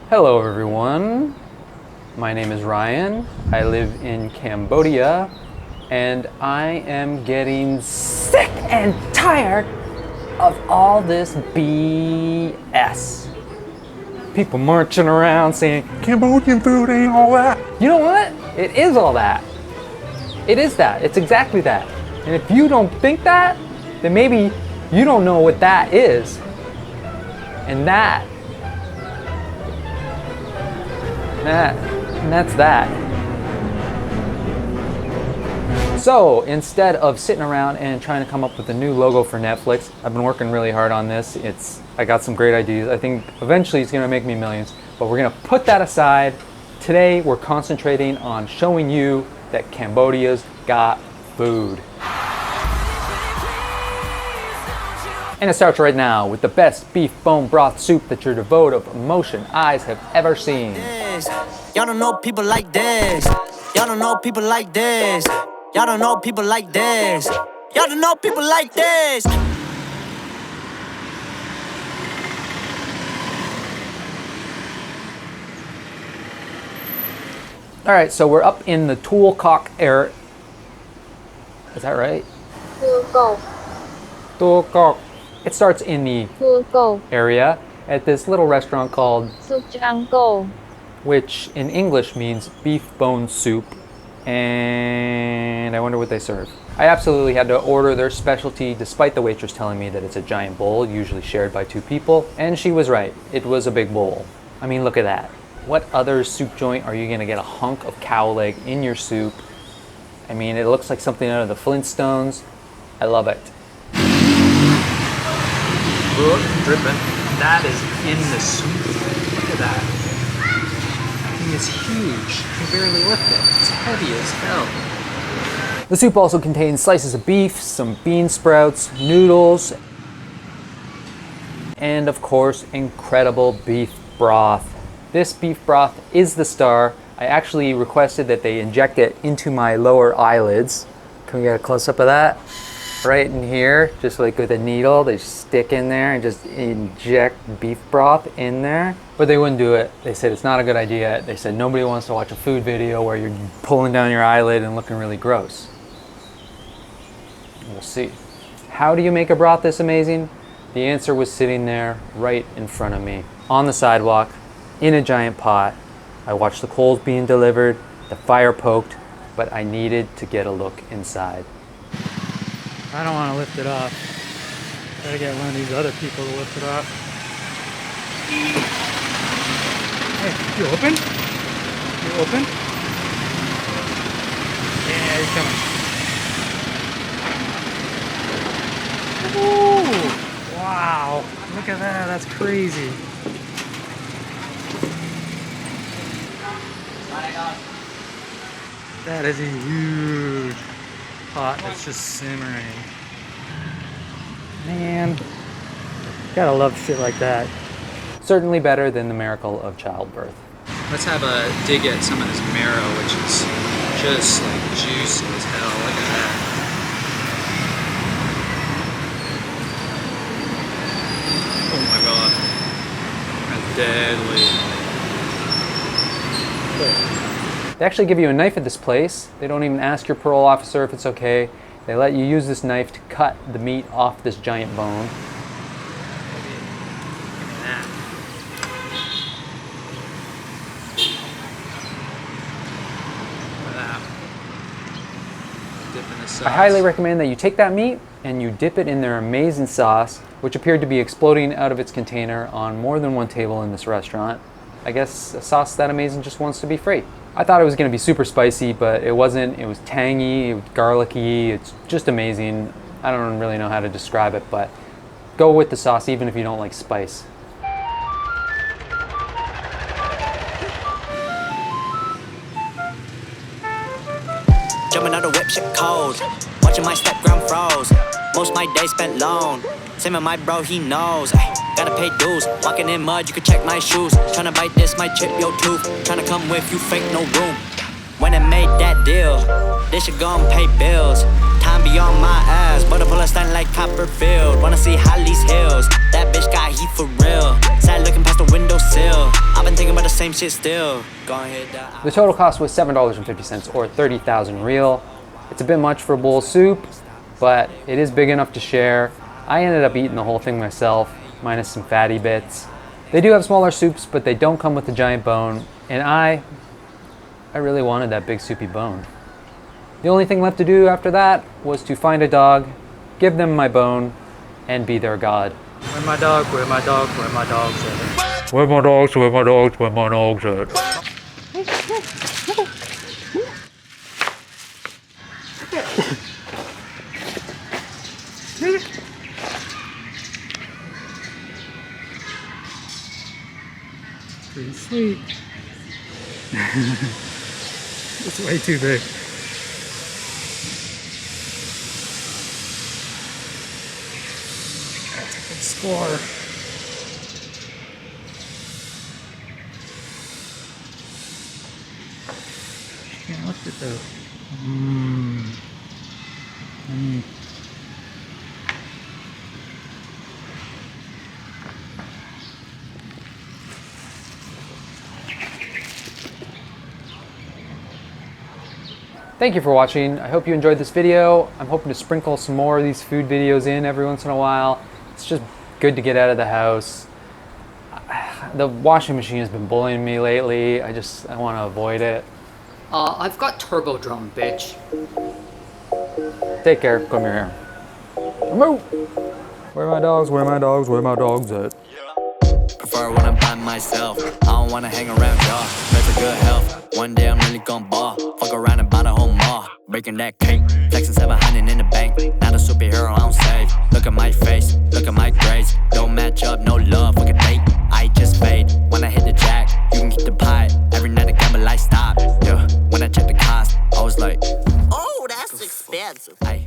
Hello everyone, my name is Ryan. I live in Cambodia and I am getting sick and tired of all this BS. People marching around saying Cambodian food ain't all that. You know what? It is all that. It is that. It's exactly that. And if you don't think that, then maybe you don't know what that is. And that's that. So instead of sitting around and trying to come up with a new logo for Netflix, I've been working really hard on this. I got some great ideas. I think eventually it's gonna make me millions, but we're gonna put that aside. Today we're concentrating on showing you that Cambodia's got food. And it starts right now with the best beef bone broth soup that your devote of emotion eyes have ever seen. Y'all don't know people like this. Y'all don't know people like this. Y'all don't know people like this. Y'all don't know people like this. All right, so we're up in the Tulkok area. Is that right? Tulkok. It starts in the area at this little restaurant called which in English means beef bone soup, and I wonder what they serve. I absolutely had to order their specialty despite the waitress telling me that it's a giant bowl, usually shared by two people, and she was right. It was a big bowl. I mean, look at that. What other soup joint are you gonna get a hunk of cow leg in your soup? I mean, it looks like something out of the Flintstones. I love it. Look, dripping. That is in the soup. Look at that. It's huge. I can barely lift it. It's heavy as hell. The soup also contains slices of beef, some bean sprouts, noodles, and of course, incredible beef broth. This beef broth is the star. I actually requested that they inject it into my lower eyelids. Can we get a close-up of that? Right in here, just like with a needle, they stick in there and just inject beef broth in there. But they wouldn't do it. They said it's not a good idea. They said nobody wants to watch a food video where you're pulling down your eyelid and looking really gross. We'll see. How do you make a broth this amazing? The answer was sitting there right in front of me on the sidewalk in a giant pot. I watched the coals being delivered, the fire poked, but I needed to get a look inside. I don't want to lift it up. Gotta get one of these other people to lift it up. Hey, you open? You open? Yeah, he's coming. Ooh, wow, look at that, that's crazy. That is a huge pot that's just simmering. Man, gotta love shit like that. Certainly better than the miracle of childbirth. Let's have a dig at some of this marrow, which is just like juicy as hell. Look at that. Oh my god. That's deadly. They actually give you a knife at this place. They don't even ask your parole officer if it's okay. They let you use this knife to cut the meat off this giant bone. I highly recommend that you take that meat and you dip it in their amazing sauce, which appeared to be exploding out of its container on more than one table in this restaurant. I guess a sauce that amazing just wants to be free. I thought it was going to be super spicy, but it wasn't. It was tangy, it was garlicky, it's just amazing. I don't really know how to describe it, but go with the sauce even if you don't like spice. Jumping out the whip, shit cold. Watching my stepgram froze. Most my days spent alone. Same with my bro, he knows. Ay, gotta pay dues. Walking in mud, you can check my shoes. Tryna bite this, might chip your tooth. Tryna come with you, fake no room. When I made that deal, they should go and pay bills. Time be on my ass, but I pull a stunt like Copperfield. Wanna see Holly's hills? That bitch got heat for real. Sad looking past the windowsill. I've been thinking about the same shit still. Go ahead, die. The total cost was $7.50 or 30,000 real. It's a bit much for a bowl of soup, but it is big enough to share. I ended up eating the whole thing myself, minus some fatty bits. They do have smaller soups, but they don't come with a giant bone, and I really wanted that big soupy bone. The only thing left to do after that was to find a dog, give them my bone, and be their god. Where my dog, where my dog, where my dog's at? Where my dogs, where my dogs, where my dogs at? Pretty sweet. It's way too big. That's a good score. Can't lift it though. Thank you for watching. I hope you enjoyed this video. I'm hoping to sprinkle some more of these food videos in every once in a while. It's just good to get out of the house. The washing machine has been bullying me lately. I want to avoid it. I've got turbo drum, bitch. Take care. Come here. Move. Where my dogs? Where my dogs? Where my dogs at? Prefer when I'm by myself. I don't wanna hang around y'all. Pray for good health. One day I'm really gon' ball. Fuck around and buy the whole mall. Breaking that cake. Flexing 700 in the bank. Not a superhero, I don't save. Look at my face. Look at my grades. Don't match up, no love. Look at date. I just fade. When I hit the jack, you can keep the pie. Every night I gamble, I stop. Yeah. When I check the cost, I was like, oh, that's expensive.